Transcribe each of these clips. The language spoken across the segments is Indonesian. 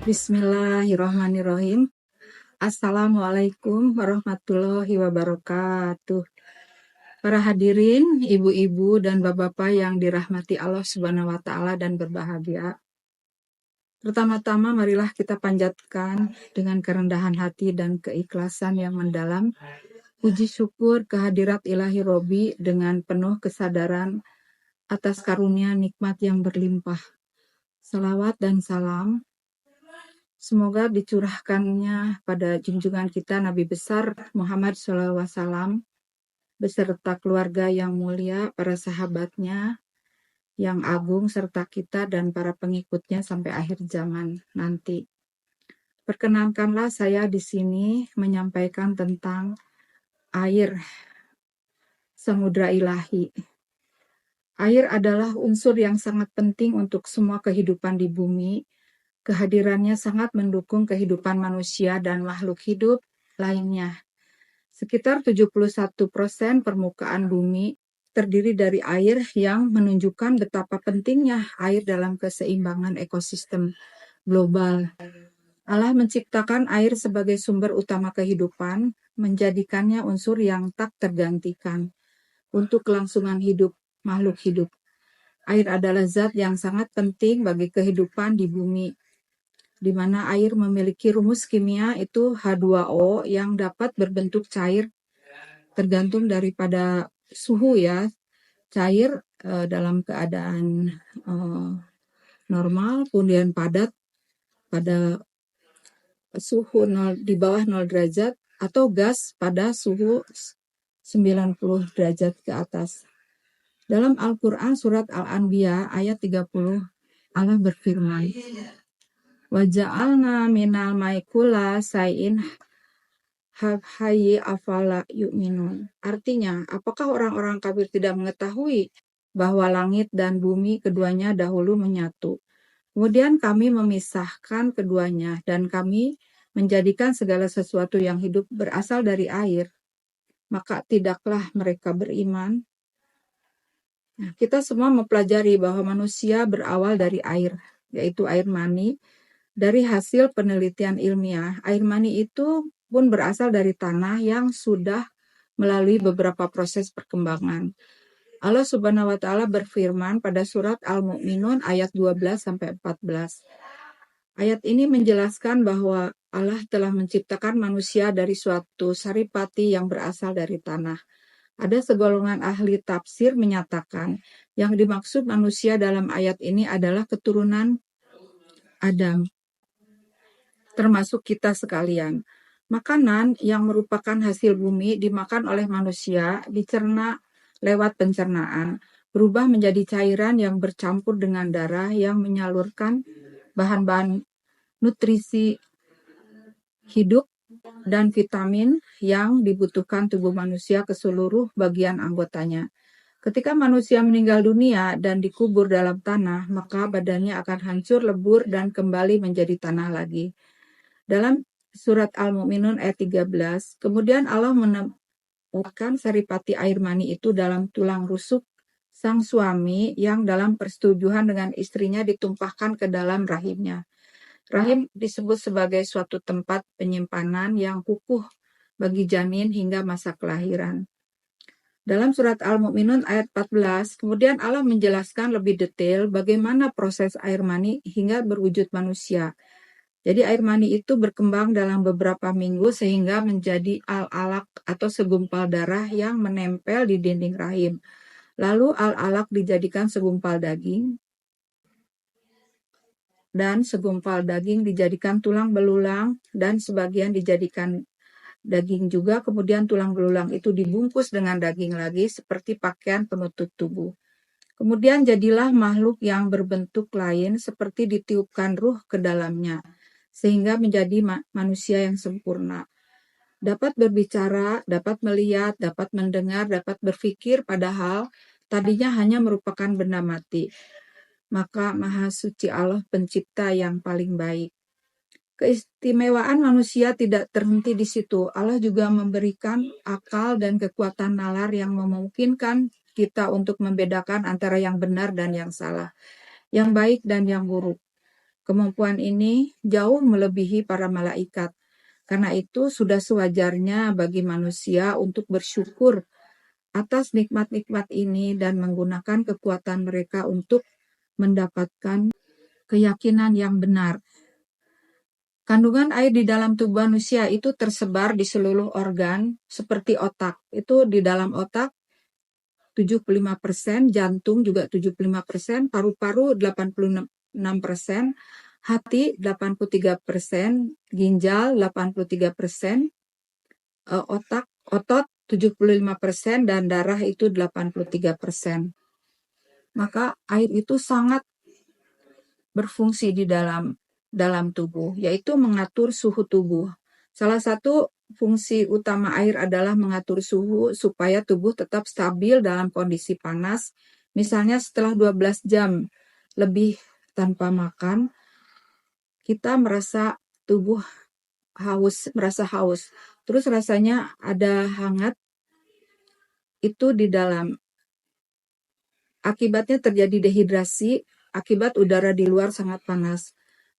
Bismillahirrahmanirrahim. Assalamualaikum warahmatullahi wabarakatuh. Para hadirin, ibu-ibu dan bapak-bapak yang dirahmati Allah Subhanahu wa taala dan berbahagia. Pertama-tama marilah kita panjatkan dengan kerendahan hati dan keikhlasan yang mendalam puji syukur kehadirat Ilahi Robi dengan penuh kesadaran atas karunia nikmat yang berlimpah. Salawat dan salam semoga dicurahkannya pada junjungan kita Nabi besar Muhammad SAW beserta keluarga yang mulia, para sahabatnya yang agung, serta kita dan para pengikutnya sampai akhir zaman nanti. Perkenankanlah saya di sini menyampaikan tentang air, samudra ilahi. Air adalah unsur yang sangat penting untuk semua kehidupan di bumi. Kehadirannya sangat mendukung kehidupan manusia dan makhluk hidup lainnya. Sekitar 71% permukaan bumi terdiri dari air yang menunjukkan betapa pentingnya air dalam keseimbangan ekosistem global. Allah menciptakan air sebagai sumber utama kehidupan, menjadikannya unsur yang tak tergantikan untuk kelangsungan hidup makhluk hidup. Air adalah zat yang sangat penting bagi kehidupan di bumi, di mana air memiliki rumus kimia itu H2O yang dapat berbentuk cair tergantung daripada suhu ya. Cair dalam keadaan normal, kemudian padat pada suhu 0, di bawah 0 derajat, atau gas pada suhu 90 derajat ke atas. Dalam Al-Quran surat Al-Anbiya ayat 30, Allah berfirman, "Waja'alna minal maikula sayin hayyi afala yu'minun." Artinya, apakah orang-orang kafir tidak mengetahui bahwa langit dan bumi keduanya dahulu menyatu? Kemudian kami memisahkan keduanya dan kami menjadikan segala sesuatu yang hidup berasal dari air. Maka tidaklah mereka beriman. Nah, kita semua mempelajari bahwa manusia berawal dari air, yaitu air mani. Dari hasil penelitian ilmiah, air mani itu pun berasal dari tanah yang sudah melalui beberapa proses perkembangan. Allah Subhanahu wa taala berfirman pada surat Al-Mu'minun ayat 12-14. Ayat ini menjelaskan bahwa Allah telah menciptakan manusia dari suatu saripati yang berasal dari tanah. Ada segolongan ahli tafsir menyatakan yang dimaksud manusia dalam ayat ini adalah keturunan Adam, termasuk kita sekalian. Makanan yang merupakan hasil bumi dimakan oleh manusia, dicerna lewat pencernaan, berubah menjadi cairan yang bercampur dengan darah yang menyalurkan bahan-bahan nutrisi hidup dan vitamin yang dibutuhkan tubuh manusia ke seluruh bagian anggotanya. Ketika manusia meninggal dunia dan dikubur dalam tanah, maka badannya akan hancur, lebur, dan kembali menjadi tanah lagi. Dalam surat Al-Mu'minun ayat 13, kemudian Allah menempatkan saripati air mani itu dalam tulang rusuk sang suami yang dalam persetujuan dengan istrinya ditumpahkan ke dalam rahimnya. Rahim disebut sebagai suatu tempat penyimpanan yang kukuh bagi janin hingga masa kelahiran. Dalam surat Al-Mu'minun ayat 14, kemudian Allah menjelaskan lebih detail bagaimana proses air mani hingga berwujud manusia. Jadi air mani itu berkembang dalam beberapa minggu sehingga menjadi al-alaq atau segumpal darah yang menempel di dinding rahim. Lalu al-alaq dijadikan segumpal daging, dan segumpal daging dijadikan tulang belulang, dan sebagian dijadikan daging juga. Kemudian tulang belulang itu dibungkus dengan daging lagi seperti pakaian penutup tubuh. Kemudian jadilah makhluk yang berbentuk lain seperti ditiupkan ruh ke dalamnya, sehingga menjadi manusia yang sempurna. Dapat berbicara, dapat melihat, dapat mendengar, dapat berpikir, padahal tadinya hanya merupakan benda mati. Maka Maha Suci Allah pencipta yang paling baik. Keistimewaan manusia tidak terhenti di situ. Allah juga memberikan akal dan kekuatan nalar yang memungkinkan kita untuk membedakan antara yang benar dan yang salah, yang baik dan yang buruk. Kemampuan ini jauh melebihi para malaikat. Karena itu sudah sewajarnya bagi manusia untuk bersyukur atas nikmat-nikmat ini dan menggunakan kekuatan mereka untuk mendapatkan keyakinan yang benar. Kandungan air di dalam tubuh manusia itu tersebar di seluruh organ seperti otak. Itu di dalam otak 75%, jantung juga 75%, paru-paru 86%, hati 83%, ginjal 83%, otot 75%, dan darah itu 83%. Maka air itu sangat berfungsi di dalam tubuh, yaitu mengatur suhu tubuh. Salah satu fungsi utama air adalah mengatur suhu supaya tubuh tetap stabil dalam kondisi panas. Misalnya setelah 12 jam lebih tanpa makan, kita merasa tubuh merasa haus. Terus rasanya ada hangat itu di dalam. Akibatnya terjadi dehidrasi akibat udara di luar sangat panas.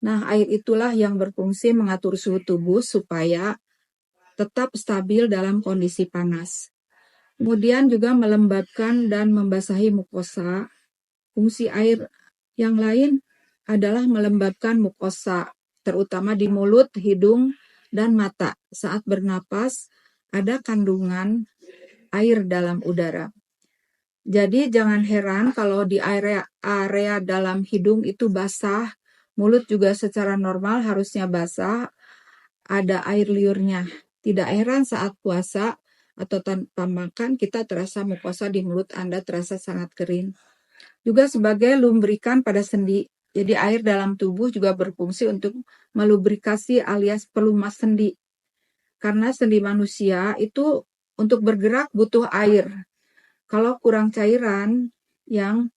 Nah, air itulah yang berfungsi mengatur suhu tubuh supaya tetap stabil dalam kondisi panas. Kemudian juga melembabkan dan membasahi mukosa. Fungsi air yang lain adalah melembabkan mukosa, terutama di mulut, hidung, dan mata. Saat bernapas, ada kandungan air dalam udara. Jadi jangan heran kalau di area dalam hidung itu basah, mulut juga secara normal harusnya basah, ada air liurnya. Tidak heran saat puasa atau tanpa makan kita terasa mukosa di mulut Anda terasa sangat kering. Juga sebagai lumbrikan pada sendi. Jadi air dalam tubuh juga berfungsi untuk melubrikasi alias pelumas sendi. Karena sendi manusia itu untuk bergerak butuh air. Kalau kurang cairan yang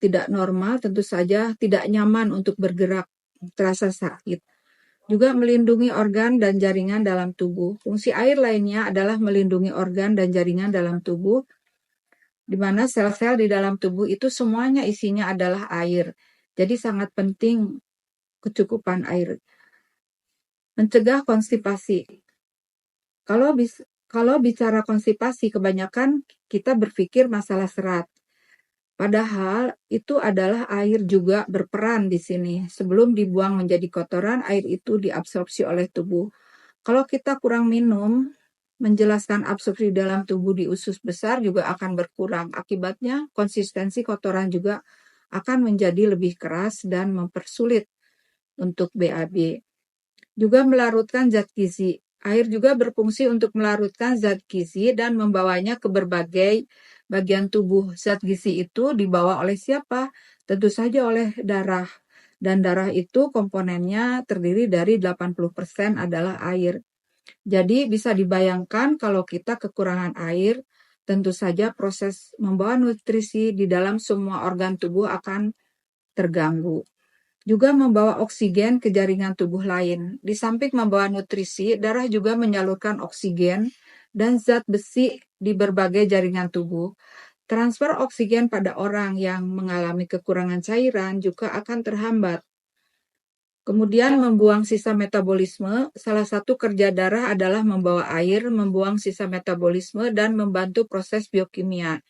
tidak normal, tentu saja tidak nyaman untuk bergerak, terasa sakit. Juga melindungi organ dan jaringan dalam tubuh. Fungsi air lainnya adalah melindungi organ dan jaringan dalam tubuh, di mana sel-sel di dalam tubuh itu semuanya isinya adalah air. Jadi sangat penting kecukupan air. Mencegah konstipasi. Kalau bicara konstipasi, kebanyakan kita berpikir masalah serat. Padahal itu adalah air juga berperan di sini. Sebelum dibuang menjadi kotoran, air itu diabsorpsi oleh tubuh. Kalau kita kurang minum, menjelaskan absorpsi dalam tubuh di usus besar juga akan berkurang. Akibatnya konsistensi kotoran juga akan menjadi lebih keras dan mempersulit untuk BAB. Juga melarutkan zat gizi. Air juga berfungsi untuk melarutkan zat gizi dan membawanya ke berbagai bagian tubuh. Zat gizi itu dibawa oleh siapa? Tentu saja oleh darah. Dan darah itu komponennya terdiri dari 80% adalah air. Jadi bisa dibayangkan kalau kita kekurangan air, tentu saja proses membawa nutrisi di dalam semua organ tubuh akan terganggu. Juga membawa oksigen ke jaringan tubuh lain. Di samping membawa nutrisi, darah juga menyalurkan oksigen dan zat besi di berbagai jaringan tubuh. Transfer oksigen pada orang yang mengalami kekurangan cairan juga akan terhambat. Kemudian membuang sisa metabolisme, salah satu kerja darah adalah membawa air, membuang sisa metabolisme, dan membantu proses biokimia.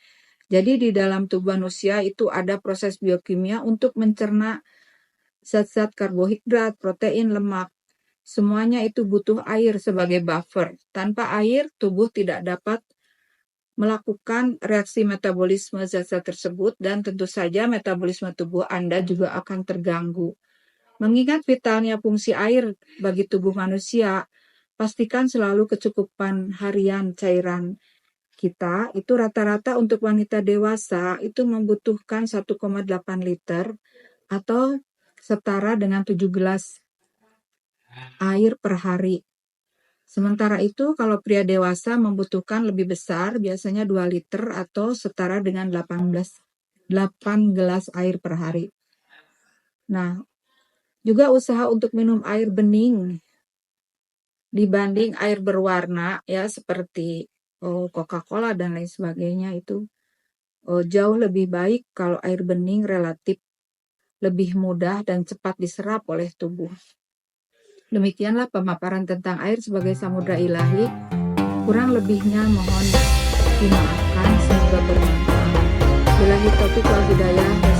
Jadi di dalam tubuh manusia itu ada proses biokimia untuk mencerna zat-zat karbohidrat, protein, lemak. Semuanya itu butuh air sebagai buffer. Tanpa air, tubuh tidak dapat melakukan reaksi metabolisme zat-zat tersebut dan tentu saja metabolisme tubuh Anda juga akan terganggu. Mengingat vitalnya fungsi air bagi tubuh manusia, pastikan selalu kecukupan harian cairan kita itu rata-rata untuk wanita dewasa itu membutuhkan 1,8 liter atau setara dengan 7 gelas air per hari. Sementara itu, kalau pria dewasa membutuhkan lebih besar, biasanya 2 liter atau setara dengan 8 gelas air per hari. Nah, juga usaha untuk minum air bening dibanding air berwarna, ya seperti Coca-Cola dan lain sebagainya itu jauh lebih baik kalau air bening relatif lebih mudah dan cepat diserap oleh tubuh. Demikianlah pemaparan tentang air sebagai samudra ilahi. Kurang lebihnya mohon dimaafkan, semoga bermanfaat. Billahi taufiq wal hidayah.